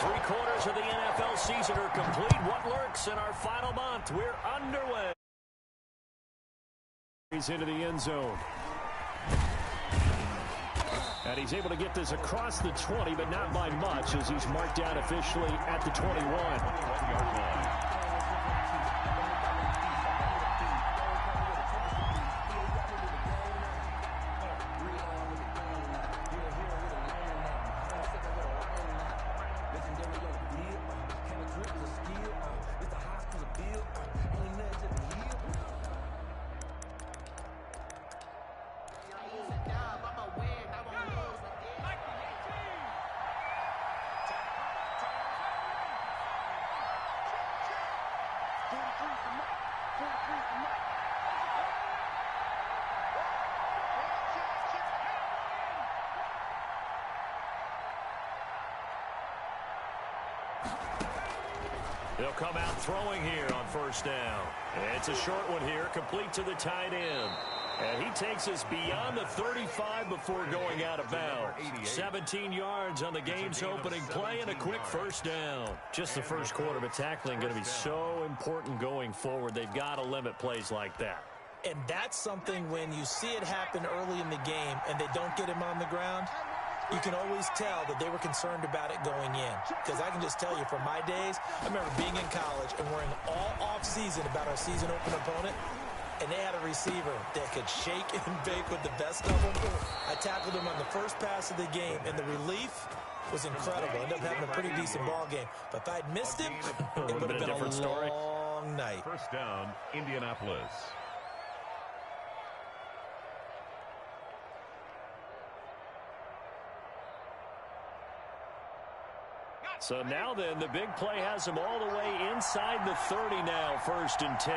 Three-quarters of the NFL season are complete. What lurks in our final month? We're underway. He's into the end zone. And he's able to get this across the 20, but not by much, as he's marked down officially at the 21. They'll come out throwing here on first down. It's a short one here, complete to the tight end. And he takes us beyond the 35 before going out of bounds. 17 yards on the game's opening play and a quick first down. Just the first quarter, but tackling going to be so important going forward. They've got to limit plays like that. And that's something when you see it happen early in the game and they don't get him on the ground, you can always tell that they were concerned about it going in. Because I can just tell you from my days, I remember being in college and worrying all off-season about our season-open opponent, and they had a receiver that could shake and bake with the best of them. I tackled him on the first pass of the game, and the relief was incredible. Ended up having a pretty decent ball game. But if I'd missed him, it would have been a long night. First down, Indianapolis. So now then, the big play has him all the way inside the 30 now, 1st and 10.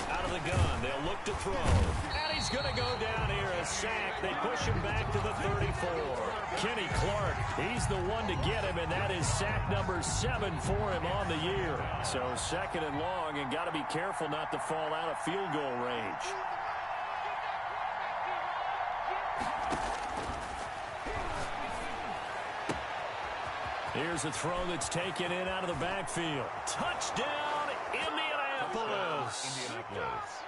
Out of the gun, they'll look to throw. And he's going to go down here, a sack. They push him back to the 34. Kenny Clark, he's the one to get him, and that is sack number 7 for him on the year. So 2nd and long, and got to be careful not to fall out of field goal range. Here's a throw that's taken in out of the backfield. Touchdown, Indianapolis.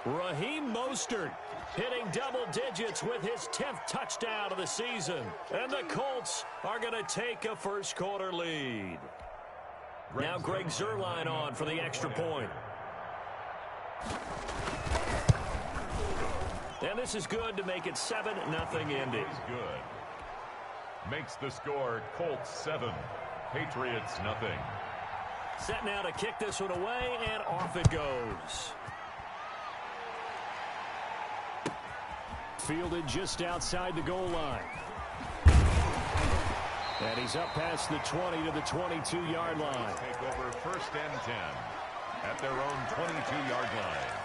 Raheem Mostert hitting double digits with his 10th touchdown of the season. And the Colts are going to take a first quarter lead. Now Greg Zuerlein on for the extra point. And this is good to make it 7-0 Indy. Good. Makes the score Colts 7, Patriots nothing. Set now to kick this one away, and off it goes. Fielded just outside the goal line. And he's up past the 20 to the 22-yard line. Take over 1st and 10 at their own 22-yard line.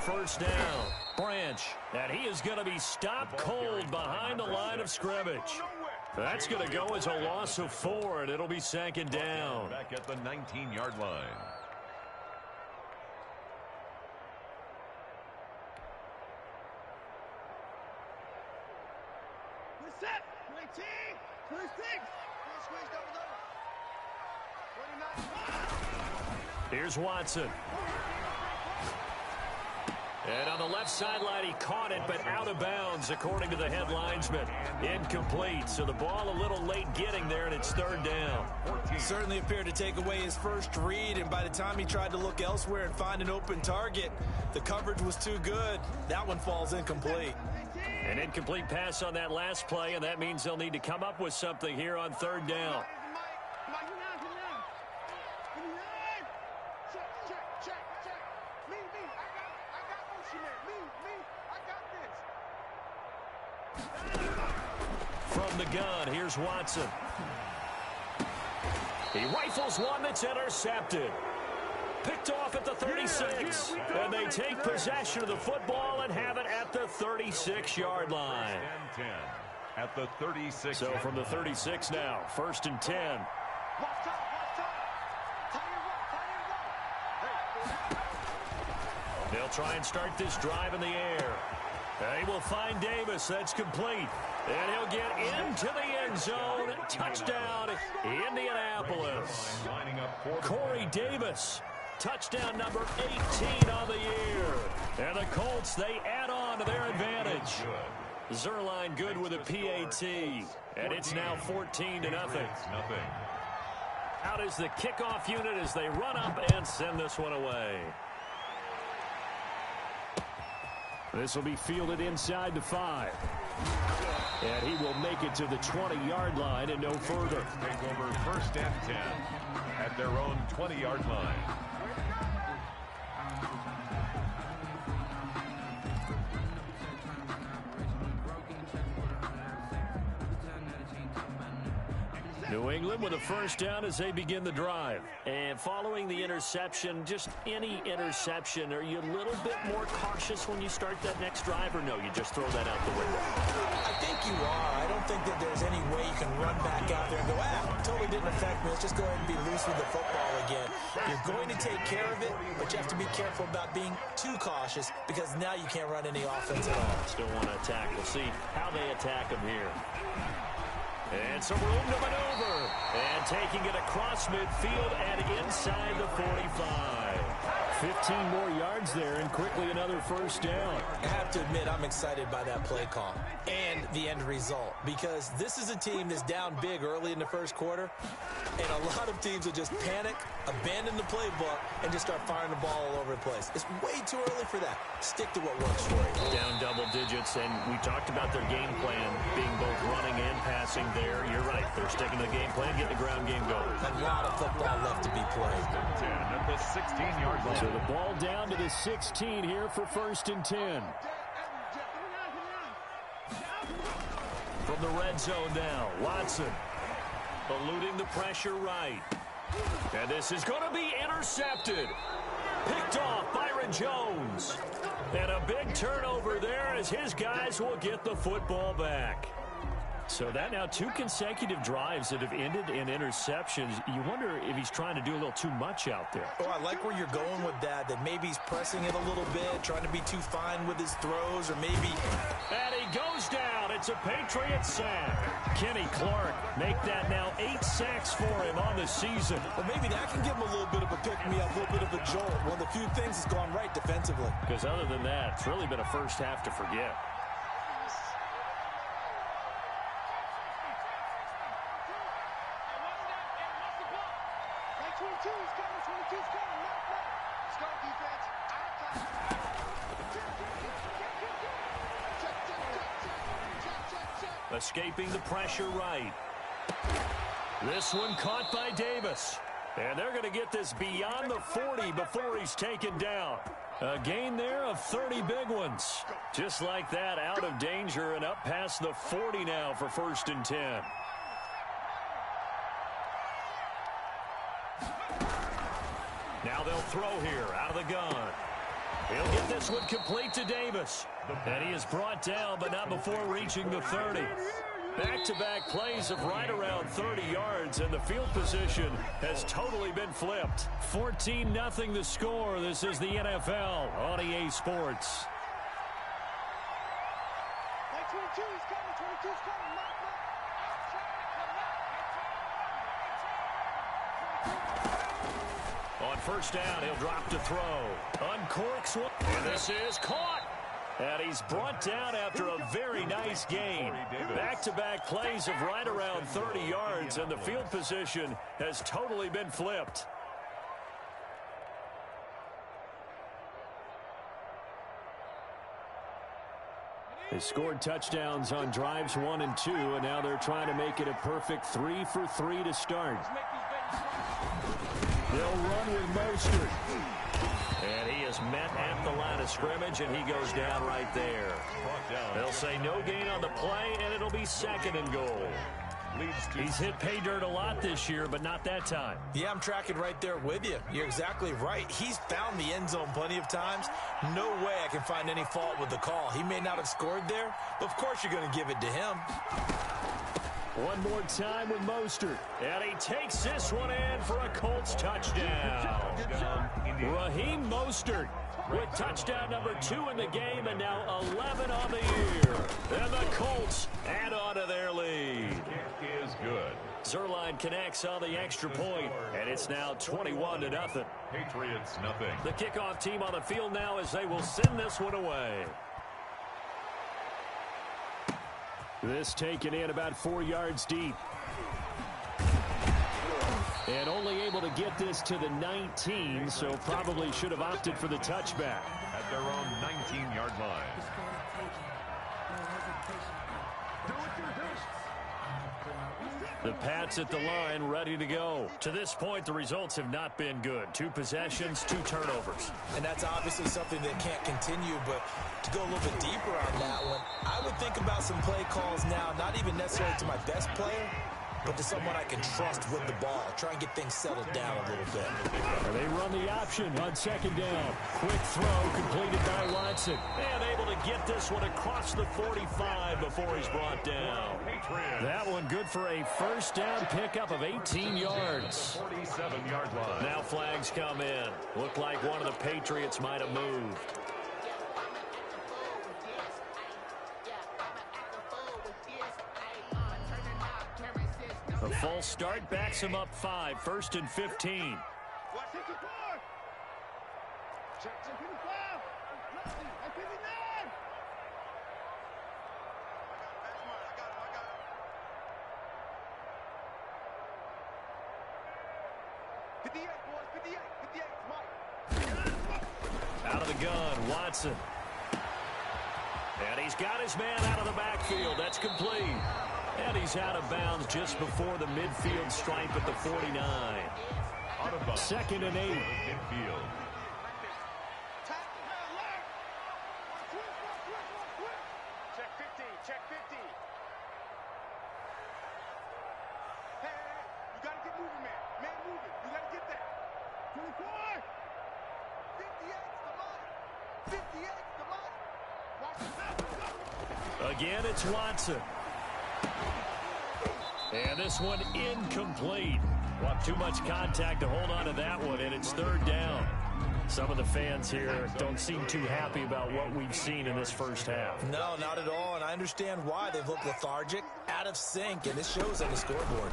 First down, Branch, and he is going to be stopped cold behind the line of scrimmage. That's going to go as a loss of 4, and it'll be 2nd down. Back at the 19-yard line. Set, 19, 26, here's Watson. And on the left sideline, he caught it, but out of bounds, according to the head linesman. Incomplete, so the ball a little late getting there, and it's 3rd down. Certainly appeared to take away his first read, and by the time he tried to look elsewhere and find an open target, the coverage was too good. That one falls incomplete. An incomplete pass on that last play, and that means they'll need to come up with something here on 3rd down. from the gun. Here's Watson. He rifles one that's intercepted. Picked off at the 36. And they take possession of the football and have it at the 36-yard line. 10 at the 36. So from the 36 now, 1st and 10. They'll try and start this drive in the air. They will find Davis. That's complete. And he'll get into the end zone. Touchdown, Indianapolis. Corey Davis. Touchdown number 18 on the year. And the Colts, they add on to their advantage. Zerline good with a PAT. And it's now 14-0. Out is the kickoff unit as they run up and send this one away. This will be fielded inside the 5. And he will make it to the 20-yard line and no further. Take over 1st and 10 at their own 20-yard line. New England with a first down as they begin the drive. And following the interception, just any interception, are you a little bit more cautious when you start that next drive, or no, you just throw that out the window? I think you are. I don't think that there's any way you can run back out there and go, totally didn't affect me. Let's just go ahead and be loose with the football again. You're going to take care of it, but you have to be careful about being too cautious because now you can't run any offense at all. Still want to attack. We'll see how they attack them here. And some room to maneuver. And taking it across midfield and inside the 45. 15 more yards there and quickly another first down. I have to admit, I'm excited by that play call and the end result because this is a team that's down big early in the first quarter, and a lot of teams will just panic, abandon the playbook, and just start firing the ball all over the place. It's way too early for that. Stick to what works for you. Down double digits, and we talked about their game plan being both running and passing there. You're right. They're sticking to the game plan, getting the ground game going. A lot of football left to be played. 10 at the 16-yard line. So the ball down to the 16 here for 1st and 10. From the red zone now, Watson eluding the pressure right. And this is going to be intercepted. Picked off Byron Jones. And a big turnover there as his guys will get the football back. So that now 2 consecutive drives that have ended in interceptions. You wonder if he's trying to do a little too much out there. Oh, I like where you're going with that maybe he's pressing it a little bit, trying to be too fine with his throws, or maybe... And he goes down. It's a Patriots sack. Kenny Clark make that now 8 sacks for him on the season. Well, maybe that can give him a little bit of a pick-me-up, a little bit of a jolt. One of the few things that's gone right defensively. Because other than that, it's really been a first half to forget. Escaping the pressure right. This one caught by Davis. And they're going to get this beyond the 40 before he's taken down. A gain there of 30 big ones. Just like that, out of danger and up past the 40 now for 1st and 10. Now they'll throw here out of the gun. He'll get this one complete to Davis. And he is brought down, but not before reaching the 30. Back-to-back plays of right around 30 yards, and the field position has totally been flipped. 14-0 the score. This is the NFL on EA Sports. On first down, he'll drop to throw. Uncorks one. And this is caught. And he's brought down after a very nice gain. Back-to-back plays of right around 30 yards, and the field position has totally been flipped. They scored touchdowns on drives 1 and 2, and now they're trying to make it a perfect 3 for 3 to start. They'll run with Mostert. And he is met at the line of scrimmage, and he goes down right there. They'll say no gain on the play, and it'll be 2nd and goal. He's hit pay dirt a lot this year, but not that time. Yeah, I'm tracking right there with you. You're exactly right. He's found the end zone plenty of times. No way I can find any fault with the call. He may not have scored there, but of course you're going to give it to him. One more time with Mostert. And he takes this one in for a Colts touchdown. Raheem Mostert with touchdown number 2 in the game, and now 11 on the year. And the Colts add on to their lead. Kick is good. Zerline connects on the extra point, and it's now 21-0. Patriots nothing. The kickoff team on the field now as they will send this one away. This taken in about 4 yards deep. And only able to get this to the 19, so probably should have opted for the touchback. At their own 19-yard line. The Pats at the line, ready to go. To this point, the results have not been good. 2 possessions, 2 turnovers. And that's obviously something that can't continue, but to go a little bit deeper on that one, I would think about some play calls now, not even necessarily to my best player, but to someone I can trust with the ball. Try and get things settled down a little bit. And they run the option on 2nd down. Quick throw completed by Watson. And able to get this one across the 45 before he's brought down. That one good for a 1st down pickup of 18 yards. 47-yard line. Now flags come in. Looked like one of the Patriots might have moved. A false start backs him up 5, 1st and 15. Out of the gun, Watson. And he's got his man out of the backfield. That's complete. And he's out of bounds just before the midfield stripe at the 49. Out of bounds. 2nd and 8. Midfield. Check 50, check 50. Hey, you gotta get moving, man. Man moving. You gotta get that. 24. 58's the line. 58's the line. Watch the Again, it's Watson. And this one incomplete. Well, too much contact to hold on to that one, and it's 3rd down. Some of the fans here don't seem too happy about what we've seen in this first half. No, not at all, and I understand why. They've looked lethargic, out of sync, and this shows on the scoreboard.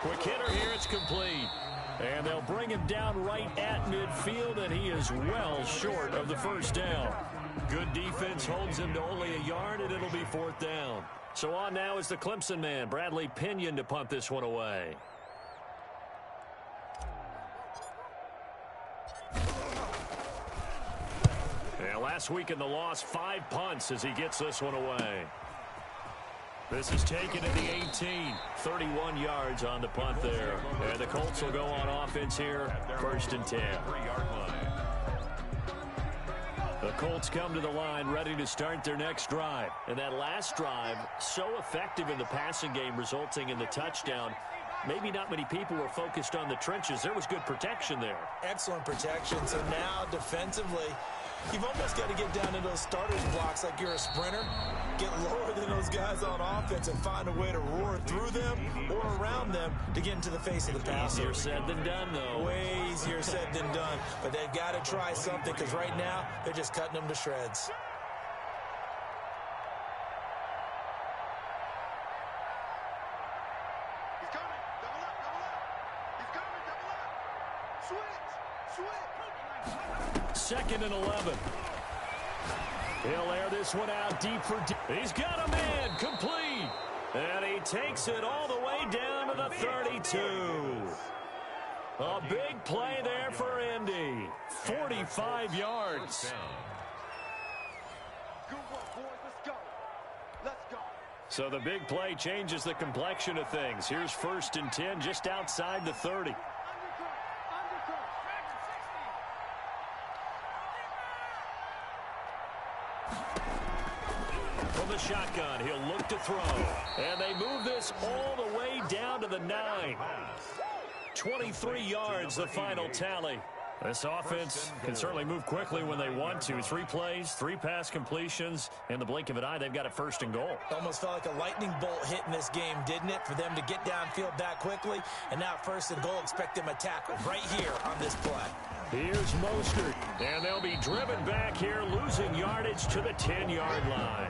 Quick hitter here, it's complete. And they'll bring him down right at midfield, and he is well short of the 1st down. Good defense holds him to only a yard, and it'll be 4th down. So on now is the Clemson man, Bradley Pinion, to punt this one away. Yeah, last week in the loss, 5 punts as he gets this one away. This is taken at the 18. 31 yards on the punt there. And the Colts will go on offense here, 1st and 10. 3-yard line. The Colts come to the line ready to start their next drive. And that last drive, so effective in the passing game, resulting in the touchdown. Maybe not many people were focused on the trenches. There was good protection there. Excellent protection. So now defensively, you've almost got to get down to those starters blocks like you're a sprinter. Get lower than those guys on offense and find a way to roar through them or around them to get into the face of the passer. Easier said than done, though. Way easier said than done. But they've got to try something because right now they're just cutting them to shreds. He's coming. Double up, double up. He's coming, double up. Switch, switch. 2nd and 11. He'll air this one out deep for deep. He's got a man complete. And he takes it all the way down to the 32. A big play there for Indy. 45 yards. Good work, boys. Let's go. Let's go. So the big play changes the complexion of things. Here's 1st and 10 just outside the 30. Undercut, undercut. shotgun. He'll look to throw. And they move this all the way down to the 9. 23 yards, the final tally. This offense can certainly move quickly when they want to. 3 plays, 3 pass completions. In the blink of an eye, they've got a 1st and goal. Almost felt like a lightning bolt hit in this game, didn't it? For them to get downfield that quickly. And now 1st and goal, expect them to tackle right here on this play. Here's Mostert. And they'll be driven back here, losing yardage to the 10-yard line.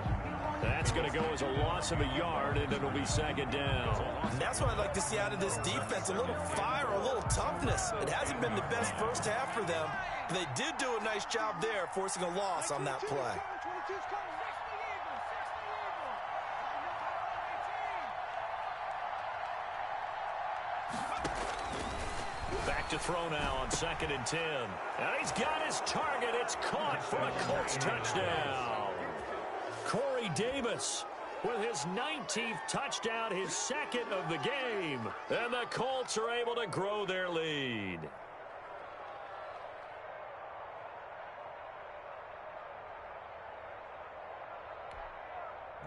That's going to go as a loss of a yard, and it'll be 2nd down. And that's what I'd like to see out of this defense, a little fire, a little toughness. It hasn't been the best first half for them, but they did do a nice job there, forcing a loss on that play. Back to throw now on 2nd and 10. And he's got his target. It's caught for a Colts touchdown. Corey Davis with his 19th touchdown, his 2nd of the game. And the Colts are able to grow their lead.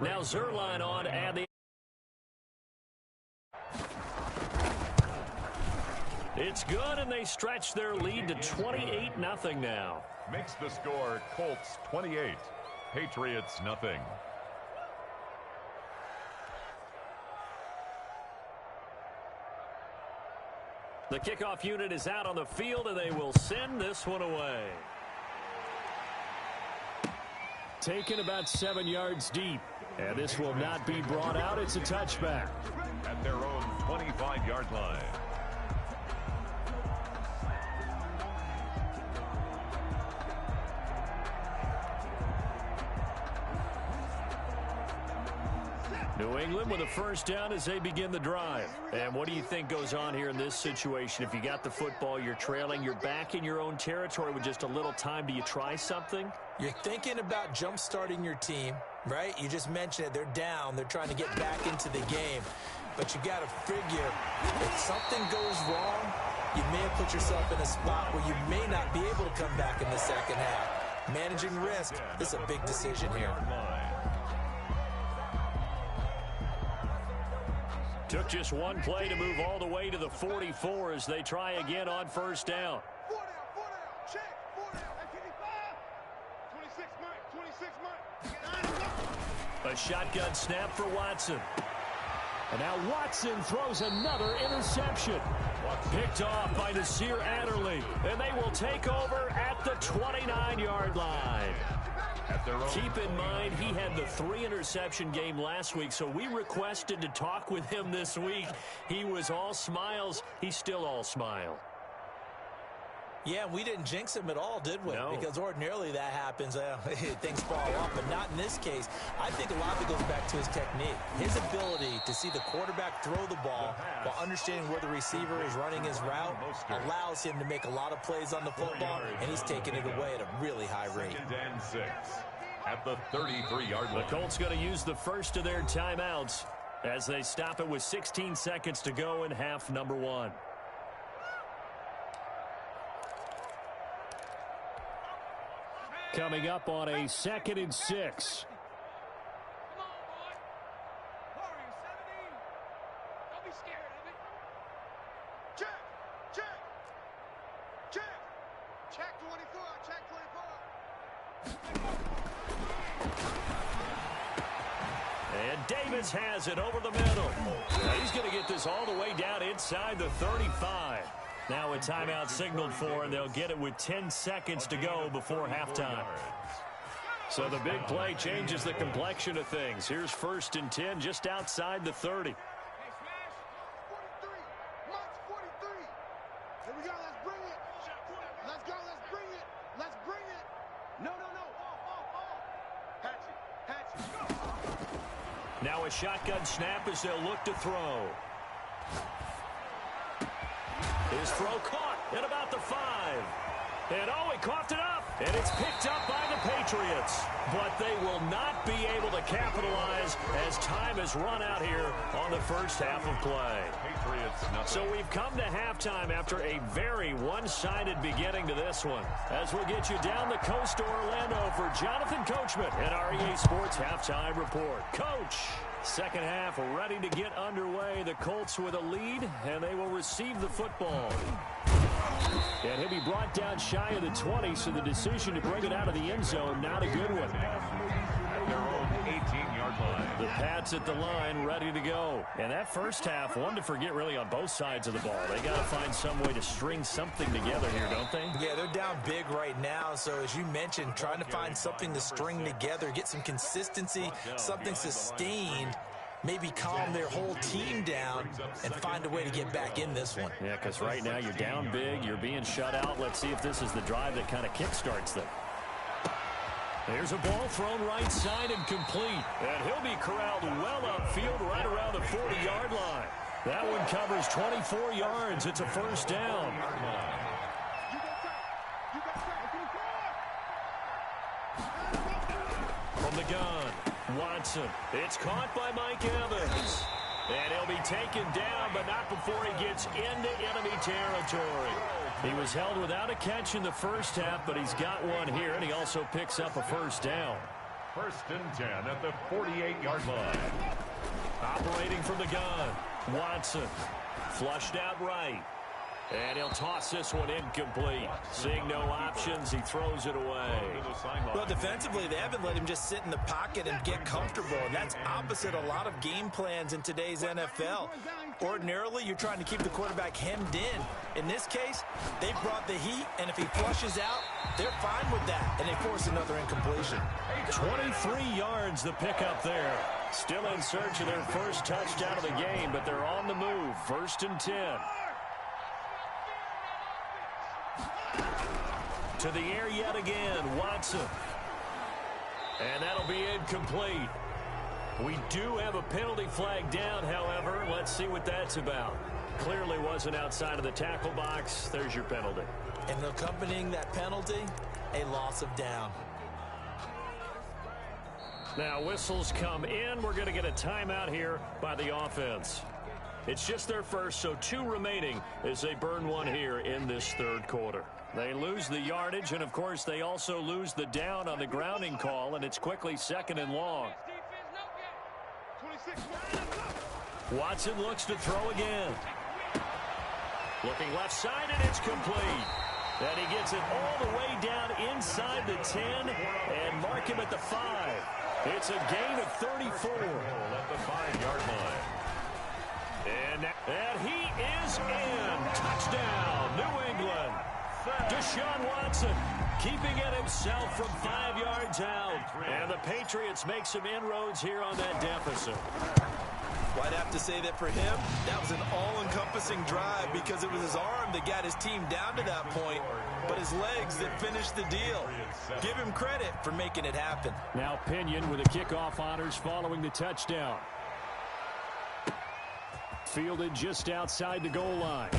Now Zerline on and the... It's good, and they stretch their lead to 28-0 now. Makes the score Colts 28, Patriots nothing. The kickoff unit is out on the field, and they will send this one away. Taken about 7 yards deep, and this will not be brought out. It's a touchback. At their own 25-yard line. New England with a 1st down as they begin the drive. And what do you think goes on here in this situation? If you got the football, you're trailing, you're back in your own territory with just a little time. Do you try something? You're thinking about jump-starting your team, right? You just mentioned it. They're down. They're trying to get back into the game. But you got to figure, if something goes wrong, you may have put yourself in a spot where you may not be able to come back in the 2nd half. Managing risk, this is a big decision here. Took just one play to move all the way to the 44 as they try again on 1st down. 4 down, check, 4 down, 26 months. A shotgun snap for Watson. And now Watson throws another interception. Picked off by Nasir Adderley. And they will take over at the 29-yard line. Keep in mind, he had the 3-interception game last week, so we requested to talk with him this week. He was all smiles. He's still all smile. Yeah, we didn't jinx him at all, did we? No. Because ordinarily that happens. Things fall off, but not in this case. I think a lot of it goes back to his technique. His ability to see the quarterback throw the ball while understanding where the receiver is running his route allows him to make a lot of plays on the football, and he's taking it away at a really high rate. 2nd and 6 at the 33-yard line. The Colts going to use the first of their timeouts as they stop it with 16 seconds to go in half number 1. Coming up on a 2nd and 6. Come on, boy. Hurry, 17. Don't be scared of it. Check. Check 24. Check 24. And Davis has it over the middle. He's going to get this all the way down inside the 35. Now a timeout signaled for, and they'll get it with 10 seconds to go before halftime. So the big play changes the complexion of things. Here's 1st and 10 just outside the 30. Hey, smash. 43. March 43. Here we go. Let's bring it. Let's go. Let's bring it. Let's bring it. No. Off. Hatchet. Now a shotgun snap as they'll look to throw. His throw caught at about the 5. And he coughed it up. And it's picked up by the Patriots. But they will not be able to capitalize as time has run out here on the first half of play. So we've come to halftime after a very one-sided beginning to this one. As we'll get you down the coast to Orlando for Jonathan Coachman and our EA Sports Halftime Report. Coach, second half ready to get underway. The Colts with a lead, and they will receive the football. And he'll be brought down shy of the 20, so the decision to bring it out of the end zone, not a good one. At their own 18-yard line. The Pats at the line, ready to go. And that first half, one to forget really on both sides of the ball. They got to find some way to string something together here, don't they? Yeah, they're down big right now. So as you mentioned, trying to find something to string together, get some consistency, something sustained, maybe calm their whole team down and find a way to get back in this one. Yeah, because right now you're down big, you're being shut out. Let's see if this is the drive that kind of kickstarts them. There's a ball thrown right side and complete. And he'll be corralled well upfield right around the 40-yard line. That one covers 24 yards. It's a first down. From the gun, Watson. It's caught by Mike Evans. And he'll be taken down, but not before he gets into enemy territory. He was held without a catch in the first half, but he's got one here, and he also picks up a first down. First and 10 at the 48-yard line. Operating from the gun, Watson. Flushed out right. And he'll toss this one incomplete. Seeing no options, he throws it away. Well, defensively, they haven't let him just sit in the pocket and get comfortable. And that's opposite a lot of game plans in today's NFL. Ordinarily, you're trying to keep the quarterback hemmed in. In this case, they've brought the heat, and if he flushes out, they're fine with that. And they force another incompletion. 23 yards the pickup there. Still in search of their first touchdown of the game, but they're on the move. First and 10. To the air yet again, Watson. And that'll be incomplete. We do have a penalty flag down, however. Let's see what that's about. Clearly wasn't outside of the tackle box. There's your penalty. And accompanying that penalty, a loss of down. Now whistles come in. We're going to get a timeout here by the offense. It's just their first, so 2 remaining as they burn one here in this third quarter. They lose the yardage, and, of course, they also lose the down on the grounding call, and it's quickly second and long. Watson looks to throw again. Looking left side, and it's complete. And he gets it all the way down inside the 10 and mark him at the 5. It's a gain of 34. At the 5-yard line. And he is in. Touchdown, New England. Deshaun Watson keeping it himself from 5 yards out. And the Patriots make some inroads here on that deficit. Well, I'd have to say that for him, that was an all-encompassing drive because it was his arm that got his team down to that point, but his legs that finished the deal. Give him credit for making it happen. Now Pinion with the kickoff honors following the touchdown. Fielded just outside the goal line.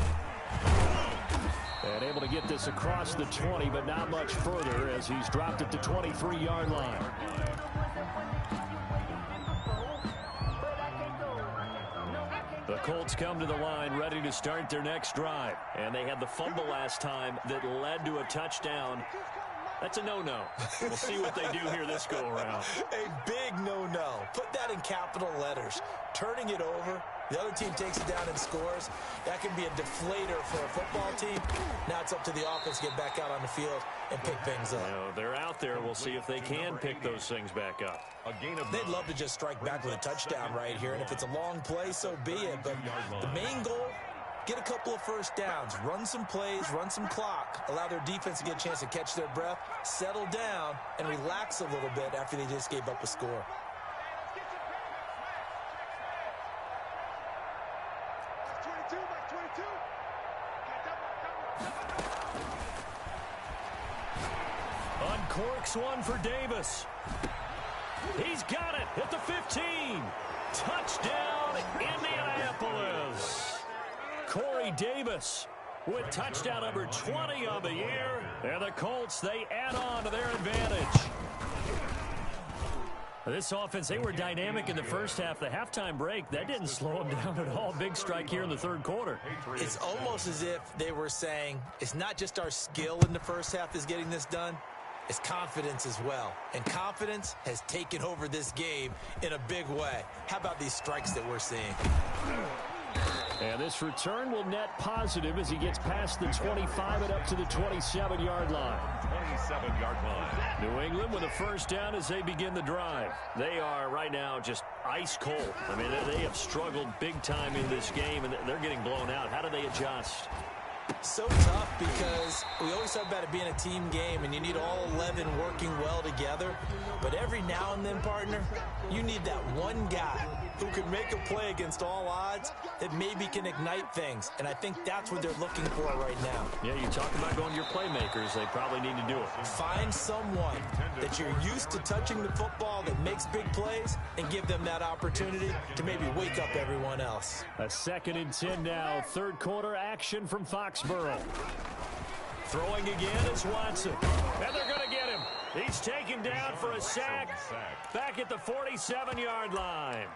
And able to get this across the 20, but not much further as he's dropped at the 23-yard line. The Colts come to the line ready to start their next drive. And they had the fumble last time that led to a touchdown. That's a no-no. We'll see what they do here this go-around. A big no-no. Put that in capital letters. Turning it over. The other team takes it down and scores. That can be a deflator for a football team. Now it's up to the offense to get back out on the field and pick things up. You know, they're out there. We'll see if they can pick those things back up. They'd love to just strike back with a touchdown right here. And if it's a long play, so be it. But the main goal, get a couple of first downs. Run some plays, run some clock. Allow their defense to get a chance to catch their breath, settle down, and relax a little bit after they just gave up a score. Uncorks one for Davis. He's got it at the 15. Touchdown, Indianapolis. Corey Davis with touchdown number 20 on the year. And the Colts, they add on to their advantage. This offense, they were dynamic in the first half. The halftime break, that didn't slow them down at all. Big strike here in the third quarter. It's almost as if they were saying, it's not just our skill in the first half that's getting this done. It's confidence as well. And confidence has taken over this game in a big way. How about these strikes that we're seeing? And this return will net positive as he gets past the 25 and up to the 27-yard line. 27-yard line. New England with a first down as they begin the drive. They are right now just ice cold. I mean, they have struggled big time in this game, and they're getting blown out. How do they adjust? So tough because we always talk about it being a team game and you need all 11 working well together. But every now and then, partner, you need that one guy who can make a play against all odds that maybe can ignite things. And I think that's what they're looking for right now. Yeah, you talk about going to your playmakers. They probably need to do it. Find someone that you're used to touching the football that makes big plays and give them that opportunity to maybe wake up everyone else. A 2nd and 10 now. Third quarter action from Foxborough. Throwing again is Watson. And they're going to get him. He's taken down for a sack back at the 47-yard line.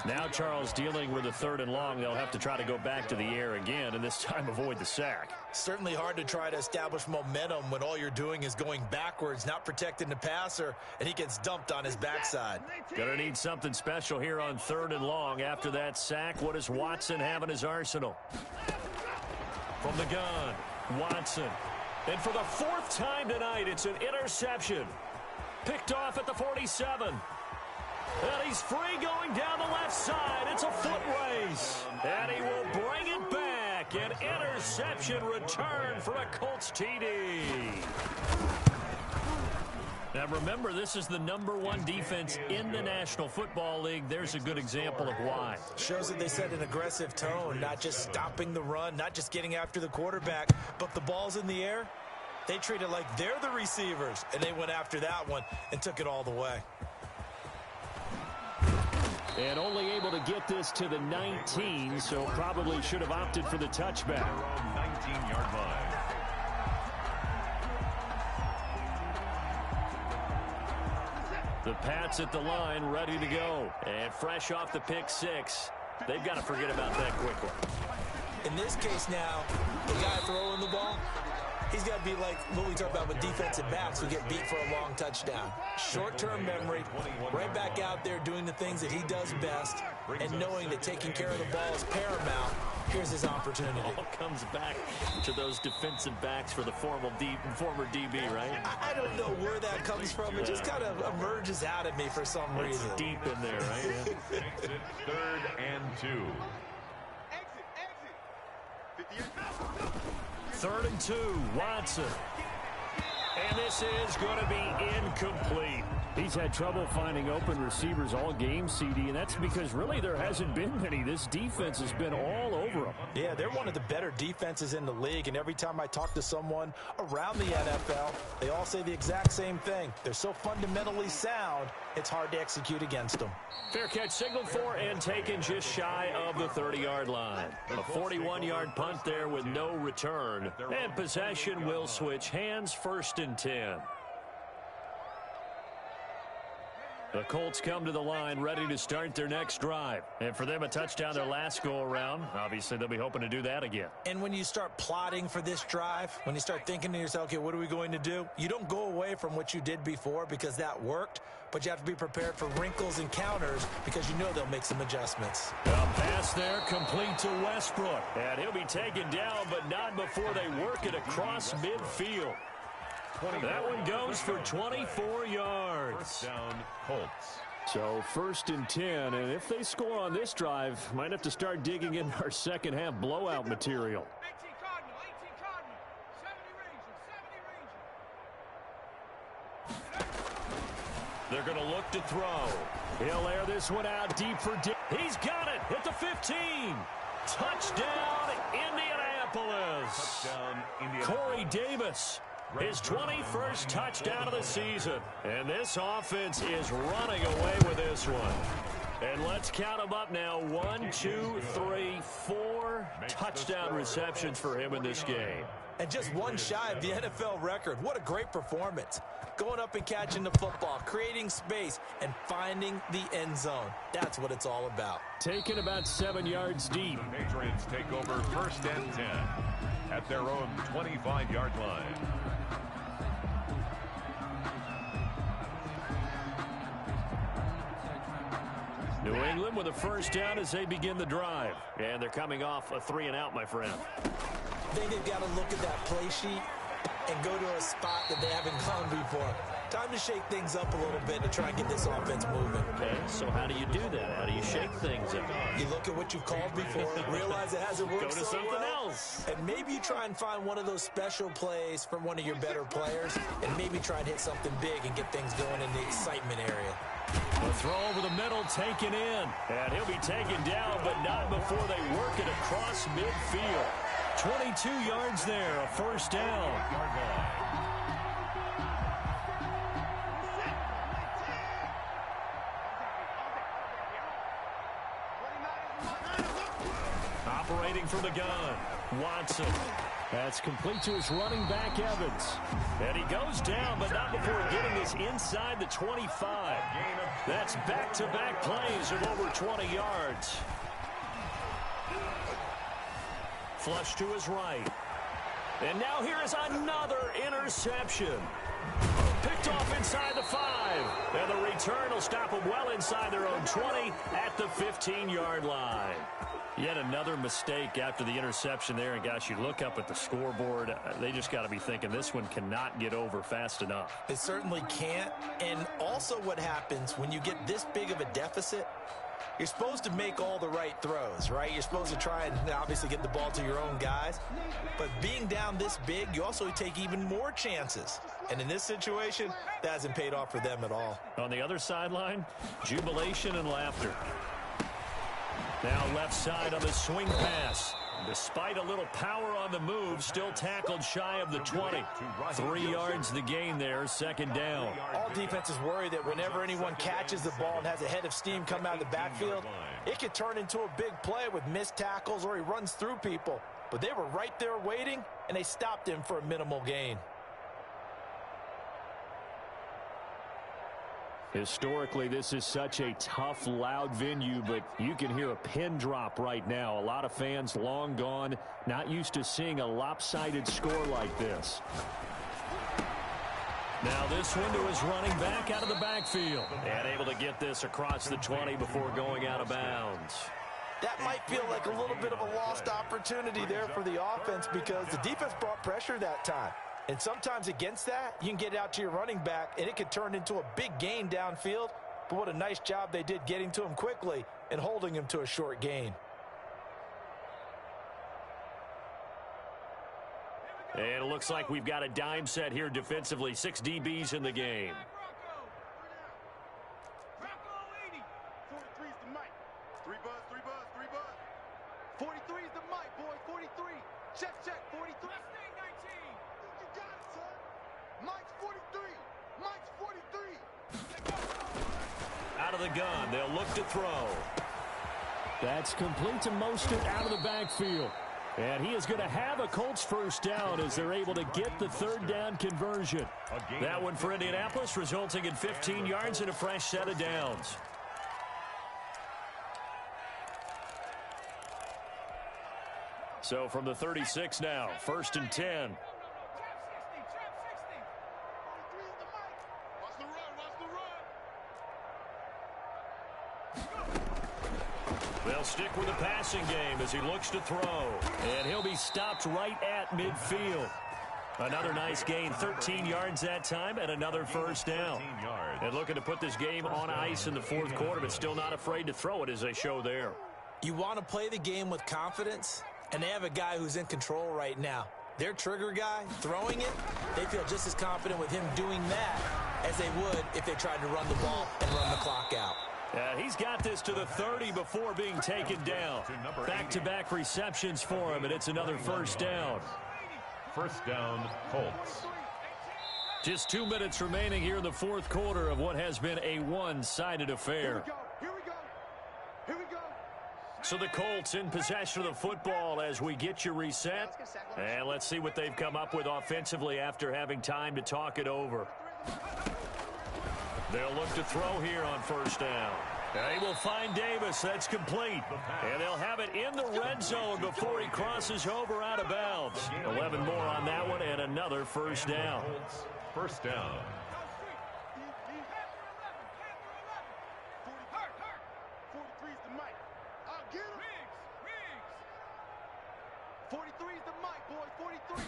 Now Charles dealing with a 3rd and long. They'll have to try to go back to the air again and this time avoid the sack. Certainly hard to try to establish momentum when all you're doing is going backwards, not protecting the passer, and he gets dumped on his backside. Gonna need something special here on 3rd and long after that sack. What does Watson have in his arsenal? From the gun, Watson. And for the 4th time tonight, it's an interception. Picked off at the 47. And he's free going down the left side. It's a foot race. And he will bring it back. An interception return for a Colts TD. Now remember, this is the #1 defense in the National Football League. There's a good example of why. Shows that they set an aggressive tone, not just stopping the run, not just getting after the quarterback, but the ball's in the air. They treat it like they're the receivers, and they went after that one and took it all the way. And only able to get this to the 19, so probably should have opted for the touchback. 19-yard line. The Pats at the line, ready to go. And fresh off the pick 6. They've got to forget about that quickly. In this case now, the guy throwing the ball, he's got to be like what we talk about with defensive backs who get beat for a long touchdown. Short-term memory, right back out there doing the things that he does best, and knowing that taking care of the ball is paramount. Here's his opportunity. All comes back to those defensive backs for the former DB, right? I don't know where that comes from. It just kind of emerges out of me for some reason. It's deep in there, right? Exit 3rd and 2. Exit. 3rd and 2, Watson. And this is going to be incomplete. He's had trouble finding open receivers all game, CD, and that's because really there hasn't been many. This defense has been all over them. Yeah, they're one of the better defenses in the league, and every time I talk to someone around the NFL, they all say the exact same thing. They're so fundamentally sound, it's hard to execute against them. Fair catch signaled for and taken just shy of the 30-yard line. A 41-yard punt there with no return. And possession will switch hands, 1st and 10. The Colts come to the line ready to start their next drive. And for them, a touchdown their last go-around. Obviously, they'll be hoping to do that again. And when you start plotting for this drive, when you start thinking to yourself, okay, what are we going to do? You don't go away from what you did before because that worked, but you have to be prepared for wrinkles and counters because you know they'll make some adjustments. A pass there complete to Westbrook. And he'll be taken down, but not before they work it across midfield. That one goes for 24 yards. First down, Colts. So 1st and 10, and if they score on this drive, might have to start digging in our second half blowout material. 18 Cardinal, 70 Rangers. They're going to look to throw. He'll air this one out deep for Dick. He's got it at the 15. Touchdown, Indianapolis. Touchdown, Indianapolis. Corey Davis. His 21st touchdown of the season. And this offense is running away with this one. And let's count them up now. 1, 2, 3, 4 touchdown receptions for him in this game. And just one shy of the NFL record. What a great performance. Going up and catching the football, creating space, and finding the end zone. That's what it's all about. Taken about 7 yards deep. The Patriots take over 1st and 10 at their own 25-yard line. New England with a first down as they begin the drive. And they're coming off a 3-and-out, my friend. I think they've got to look at that play sheet and go to a spot that they haven't gone before. Time to shake things up a little bit to try and get this offense moving. Okay, so how do you do that? How do you shake things up? You look at what you've called before, realize it hasn't worked Go to so something well, else. and maybe you try and find one of those special plays from one of your better players, and maybe try and hit something big and get things going in the excitement area. The throw over the middle taken in. And he'll be taken down, but not before they work it across midfield. 22 yards there, a first down. Operating from the gun, Watson. That's complete to his running back, Evans. And he goes down, but not before getting this inside the 25. That's back-to-back plays of over 20 yards. Flush to his right. And now here is another interception. Picked off inside the 5. And the return will stop them well inside their own 20 at the 15-yard line. Yet another mistake after the interception there. And, gosh, you look up at the scoreboard. They just got to be thinking this one cannot get over fast enough. It certainly can't. And also what happens when you get this big of a deficit, you're supposed to make all the right throws, right? You're supposed to try and obviously get the ball to your own guys. But being down this big, you also take even more chances. And in this situation, that hasn't paid off for them at all. On the other sideline, jubilation and laughter. Now left side on the swing pass. Despite a little power on the move, still tackled shy of the 20. 3 yards the gain there, second down. All defenses worry that whenever anyone catches the ball and has a head of steam come out of the backfield, it could turn into a big play with missed tackles or he runs through people. But they were right there waiting, and they stopped him for a minimal gain. Historically, this is such a tough, loud venue, but you can hear a pin drop right now. A lot of fans long gone, not used to seeing a lopsided score like this. Now this one to his running back out of the backfield. And able to get this across the 20 before going out of bounds. That might feel like a little bit of a lost opportunity there for the offense because the defense brought pressure that time. And sometimes against that, you can get out to your running back, and it could turn into a big gain downfield. But what a nice job they did getting to him quickly and holding him to a short gain. And it looks like we've got a dime set here defensively. 6 DBs in the game. 43's the mic. 3 buzz, 3 buzz, 3 buzz. 43's the mic, boy. 43. Check, 43. You got it, son. Mike's 43. Mike's 43. Out of the gun. They'll look to throw. That's complete to Mostert out of the backfield. And he is going to have a Colts first down as they're able to get the third down conversion. That one for Indianapolis, resulting in 15 yards and a fresh set of downs. So from the 36 now, 1st and 10. They'll stick with the passing game as he looks to throw. And he'll be stopped right at midfield. Another nice gain, 13 yards that time, and another first down. And looking to put this game on ice in the 4th quarter, but still not afraid to throw it as they show there. You want to play the game with confidence, and they have a guy who's in control right now. Their trigger guy, throwing it, they feel just as confident with him doing that as they would if they tried to run the ball and run the clock out. He's got this to the 30 before being taken down. Back-to-back receptions for him, and it's another first down. First down, Colts. Just 2 minutes remaining here in the 4th quarter of what has been a one-sided affair. Here we go. So the Colts in possession of the football as we get you reset. And let's see what they've come up with offensively after having time to talk it over. They'll look to throw here on first down. They will find Davis. That's complete. And they'll have it in the red zone before he crosses over out of bounds. 11 more on that one and another first down. First down. 43's the mic. I'll get him. 43's the mic, boys. 43.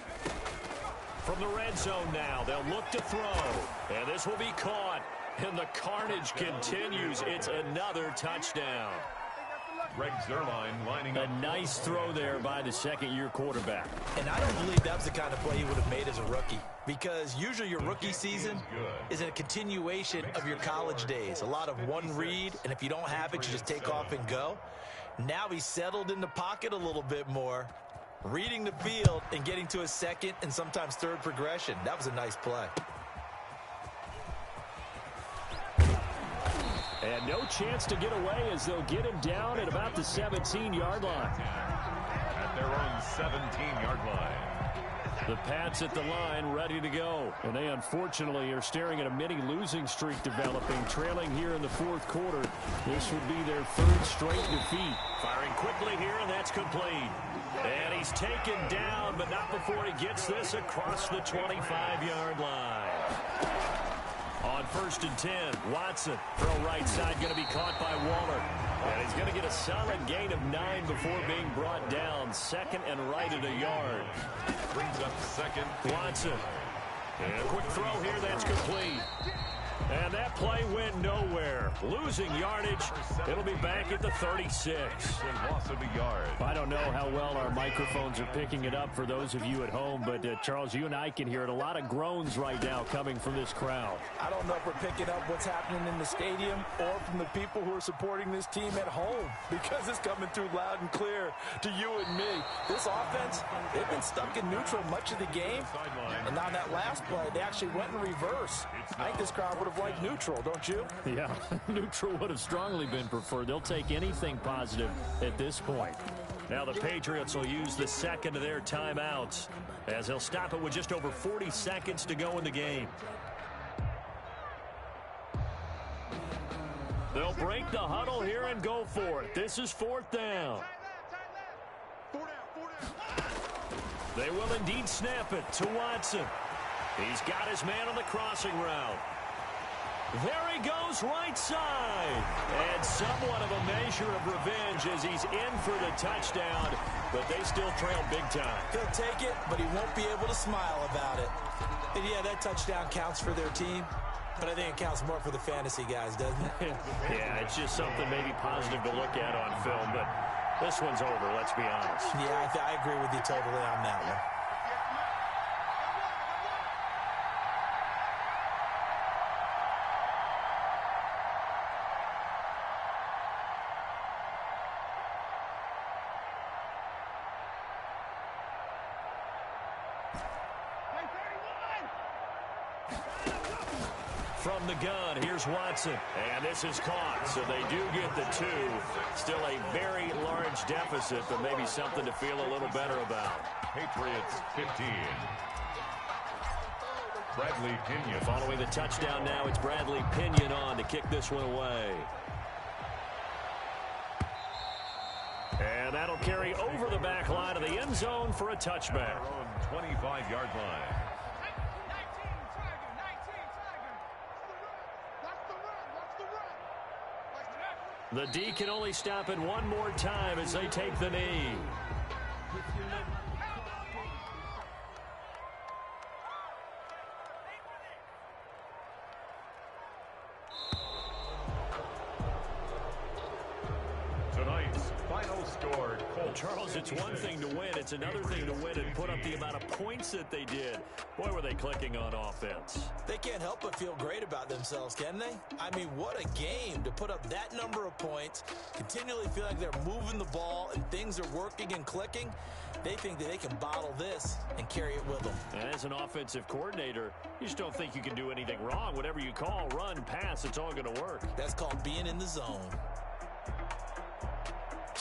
From the red zone now, they'll look to throw. And this will be caught. And the carnage continues. It's another touchdown. Greg Zuerlein lining up. A nice throw there by the second-year quarterback. And I don't believe that was the kind of play he would have made as a rookie. Because usually your rookie season is a continuation of your college days. A lot of one read, and if you don't have it, you just take off and go. Now he's settled in the pocket a little bit more, reading the field and getting to a second and sometimes third progression. That was a nice play. And no chance to get away as they'll get him down at about the 17-yard line. At their own 17-yard line. The Pats at the line ready to go. And they unfortunately are staring at a mini losing streak developing, trailing here in the fourth quarter. This would be their third straight defeat. Firing quickly here, and that's complete. And he's taken down, but not before he gets this across the 25-yard line. On first and 10, Watson, throw right side, going to be caught by Waller. And he's going to get a solid gain of 9 before being brought down. Second and right at a yard. Brings up second. Watson. And a quick throw here, that's complete. And that play went nowhere. Losing yardage. It'll be back at the 36. And loss of a yard. I don't know how well our microphones are picking it up for those of you at home, but Charles, you and I can hear it. A lot of groans right now coming from this crowd. I don't know if we're picking up what's happening in the stadium or from the people who are supporting this team at home, because it's coming through loud and clear to you and me. This offense, they've been stuck in neutral much of the game, and on that last play, they actually went in reverse. I think this crowd would have liked neutral, don't you? Yeah, neutral would have strongly been preferred. They'll take anything positive at this point. Now the Patriots will use the second of their timeouts as they'll stop it with just over 40 seconds to go in the game. They'll break the huddle here and go for it. This is fourth down. They will indeed snap it to Watson. He's got his man on the crossing route. There he goes right side. And somewhat of a measure of revenge as he's in for the touchdown, but they still trail big time. He'll take it, but he won't be able to smile about it. And yeah, that touchdown counts for their team, but I think it counts more for the fantasy guys, doesn't it? Yeah, it's just something maybe positive to look at on film, but this one's over, let's be honest. Yeah, I agree with you totally on that one. From the gun, here's Watson. And this is caught, so they do get the 2. Still a very large deficit, but maybe something to feel a little better about. Patriots 15. Bradley Pinion. Following the touchdown now, it's Bradley Pinion on to kick this one away. And that'll carry over the back line of the end zone for a touchback. 25-yard line. The D can only stop it one more time as they take the knee. Tonight's final score. Charles, it's one thing to win. It's another thing to win and put up the amount of points that they did. Boy, were they clicking on offense. They can't help but feel great about themselves, can they? I mean, what a game to put up that number of points, continually feel like they're moving the ball and things are working and clicking. They think that they can bottle this and carry it with them. And as an offensive coordinator, you just don't think you can do anything wrong. Whatever you call, run, pass, it's all going to work. That's called being in the zone.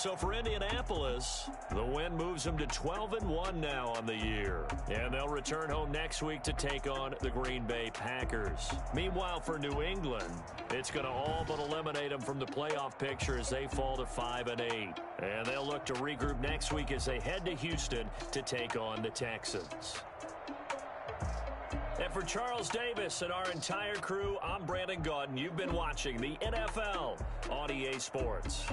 So for Indianapolis, the win moves them to 12-1 now on the year. And they'll return home next week to take on the Green Bay Packers. Meanwhile, for New England, it's going to all but eliminate them from the playoff picture as they fall to 5-8. And they'll look to regroup next week as they head to Houston to take on the Texans. And for Charles Davis and our entire crew, I'm Brandon Gaudin. You've been watching the NFL on EA Sports.